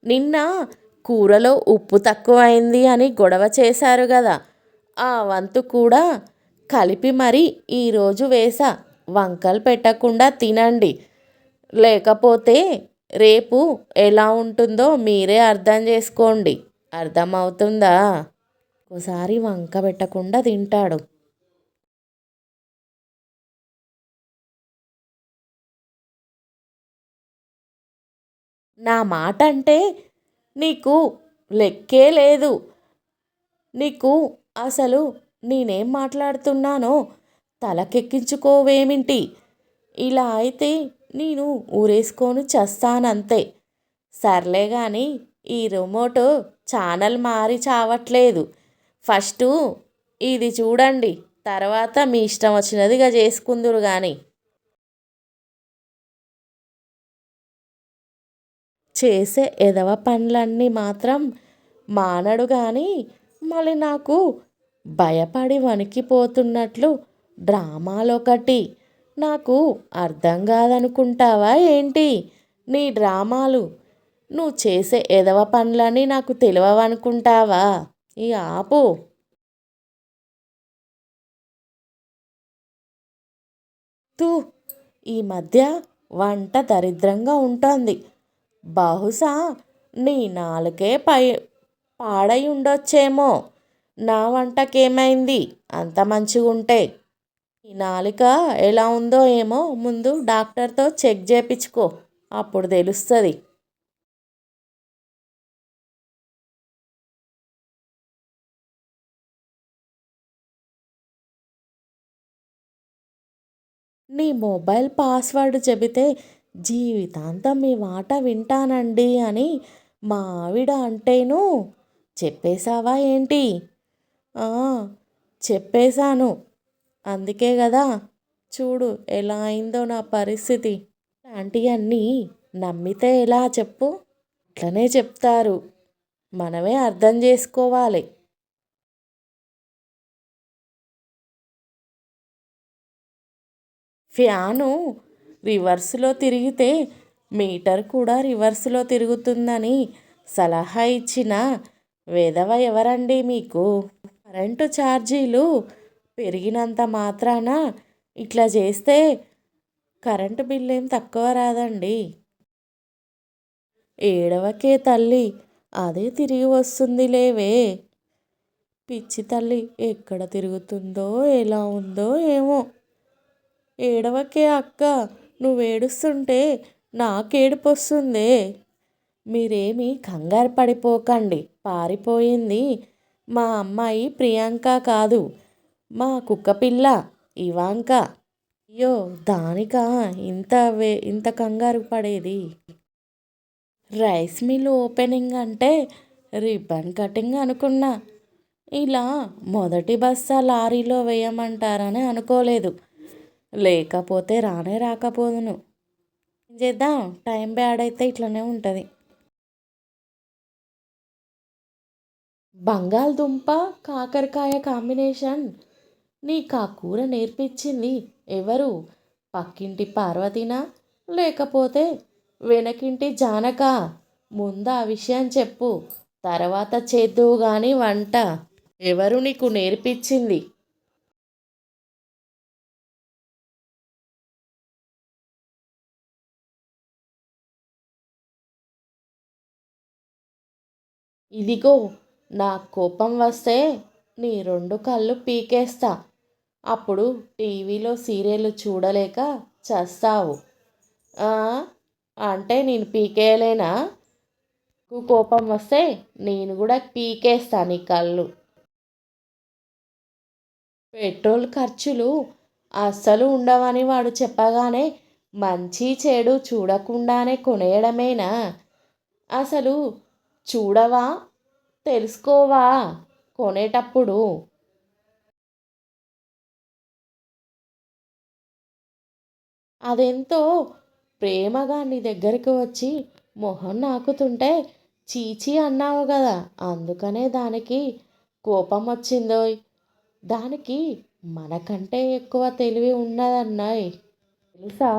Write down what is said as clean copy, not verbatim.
నిన్న కూరలో ఉప్పు తక్కువైంది అని గొడవ చేశారు కదా, ఆ వంతు కూడా కలిపి మరి ఈరోజు వేసా. వంకలు పెట్టకుండా తినండి, లేకపోతే రేపు ఎలా ఉంటుందో మీరే అర్థం చేసుకోండి. అర్థమవుతుందా? ఒకసారి వంక పెట్టకుండా తింటాడు. నా మాట అంటే నీకు లెక్కే లేదు. నీకు అసలు నేనేం మాట్లాడుతున్నానో తలకెక్కించుకోవేమిటి? ఇలా అయితే నేను ఊరేసుకొని చస్తానంతే. సర్లే కానీ ఈ రిమోట్ ఛానల్ మారి చావట్లేదు. ఫస్టు ఇది చూడండి, తర్వాత మీ ఇష్టం వచ్చినదిగా చేసుకుందురు కానీ. చేసే ఎదవ పనులన్నీ మాత్రం మానడు కానీ మళ్ళీ నాకు భయపడి వణికిపోతున్నట్లు డ్రామాలొకటి. నాకు అర్థం కాదనుకుంటావా ఏంటి నీ డ్రామాలు? నువ్వు చేసే ఎదవ పనులని నాకు తెలియవనుకుంటావా? ఈ ఆపు. తూ, ఈ మధ్య వంట దరిద్రంగా ఉంటుంది. బహుశా నీ నాలుకే పాడై ఉండొచ్చేమో. నా వంటకేమైంది అంత మంచిగుంటే? ఈ నాలుక ఎలా ఉందో ఏమో ముందు డాక్టర్తో చెక్ చేయించుకో, అప్పుడు తెలుస్తుంది. నీ మొబైల్ పాస్వర్డ్ చెబితే జీవితాంతం మీ మాట వింటానండి అని మా ఆవిడ అంటేను చెప్పేశావా ఏంటి? ఆ, చెప్పేశాను. అందుకే కదా చూడు ఎలా అయిందో నా పరిస్థితి. ఇలాంటివన్నీ నమ్మితే ఎలా చెప్పు? అట్లనే చెప్తారు, మనమే అర్థం చేసుకోవాలి. ఫ్యాను రివర్స్లో తిరిగితే మీటర్ కూడా రివర్స్లో తిరుగుతుందని సలహా ఇచ్చిన వెధవ ఎవరండి మీకు? కరెంటు ఛార్జీలు పెరిగినంత మాత్రాన ఇట్లా చేస్తే కరెంటు బిల్లు ఏం తక్కువ రాదండి. ఏడవకే తల్లి, అదే తిరిగి వస్తుంది లేవే. పిచ్చి తల్లి ఎక్కడ తిరుగుతుందో ఎలా ఉందో ఏమో. ఏడవకే అక్క, నువ్వేడుస్తుంటే నాకేడుపు వస్తుందే. మీరేమీ కంగారు పడిపోకండి. పారిపోయింది మా అమ్మాయి ప్రియాంక కాదు, మా కుక్కపిల్ల ఇవాంక. అయ్యో, దానికా ఇంత కంగారు పడేది? రైస్ మిల్ ఓపెనింగ్ అంటే రిబ్బన్ కటింగ్ అనుకున్నా. ఇలా మొదటి బస్తా లారీలో వేయమంటారని అనుకోలేదు. లేకపోతే రానే రాకపోదును. ఏం చేద్దాం, టైం బ్యాడ్ అయితే ఇట్లనే ఉంటుంది. బంగాళదుంప కాకరకాయ కాంబినేషన్ నీకు ఆ కూర నేర్పించింది ఎవరు? పక్కింటి పార్వతినా, లేకపోతే వెనకింటి జానకా? ముందు ఆ విషయం చెప్పు, తర్వాత చేద్దువు కానీ వంట. ఎవరు నీకు నేర్పించింది? ఇదిగో, నా కోపం వస్తే నీ రెండు కళ్ళు పీకేస్తా. అప్పుడు టీవీలో సీరియల్ చూడలేక చస్తావు. ఆ, అంటే నేను పీకేయలేనా? నీకు కోపం వస్తే నేను కూడా పీకేస్తా నీ కళ్ళు. పెట్రోల్ ఖర్చులు అస్సలు ఉండవని వాడు చెప్పగానే మంచి చెడు చూడకుండానే కొనేయడమేనా? అసలు చూడవా, తెలుసుకోవా కొనేటప్పుడు? అదెంతో ప్రేమగా నీ దగ్గరికి వచ్చి మొహం నాకుతుంటే చీచీ అన్నావు కదా, అందుకనే దానికి కోపం వచ్చిందోయ్. దానికి మనకంటే ఎక్కువ తెలివి ఉన్నదన్నాయ్, తెలుసా?